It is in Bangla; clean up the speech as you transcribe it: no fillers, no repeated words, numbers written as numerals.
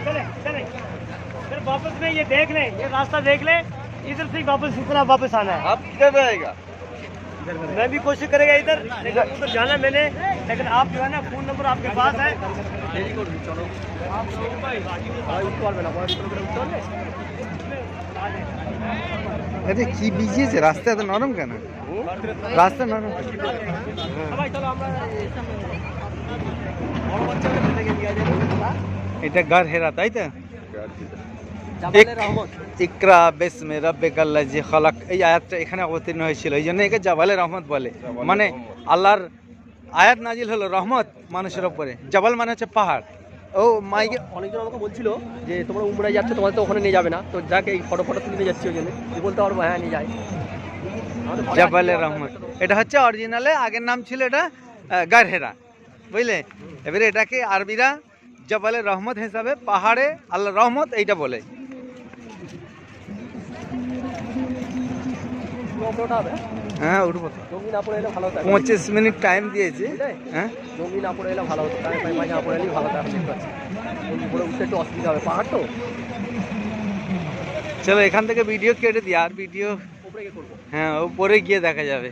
चले चले फिर वापस में ये देख ले, ये रास्ता देख ले, इधर से वापस इतना वापस आना है। आप किधर रहेगा? मैं भी कोशिश करेगा इधर, लेकिन उधर जाना मैंने, लेकिन आप जो है ना फोन नंबर आपके पास है। আরে কি ভিজিয়েছে, রাস্তা এত নরম কেন? রাস্তা নরম কেন? এটা গার হেরা, তাই তো? ইকরা বিসমি রাব্বিকাল্লাযী খালাক, এই আয়াতটা এখানে অবতীর্ণ হয়েছিল, এই জন্য একে জাবালে রহমত বলে। মানে আল্লাহর আয়াত নাজিল হলো রহমত মানুষের উপরে। জাবাল মানে হচ্ছে পাহাড়। ও মাইকে অনেকজন আমাকে বলছিল যে তোমরা উমরায় যাচ্ছ, তোমাদের তো ওখানে নিয়ে যাবে না, তো যাকে এই ফটো তুলে নিয়ে যাচ্ছি, ওই জন্য বলতে পারবো হ্যাঁ নিয়ে যায়। জাবালে রহমত এটা হচ্ছে অরিজিনালে, আগের নাম ছিল এটা গার হেরা, বুঝলে? এবারে এটাকে আরবিরা জাবালে রহমত হিসাবে, পাহাড়ে আল্লাহ রহমত এইটা বলে। হ্যাঁ উঠবো তো, 25 মিনিট টাইম দিয়েছি। হ্যাঁ জঙ্গি না পড়ে এলে ভালো হতো, না পড়ে এলেই ভালো হতো। উপরে উঠতে একটু অসুবিধা হবে, পাহাড় তো। চলো এখান থেকে ভিডিও কেটে দিই, আর ভিডিও হ্যাঁ উপরে গিয়ে দেখা যাবে।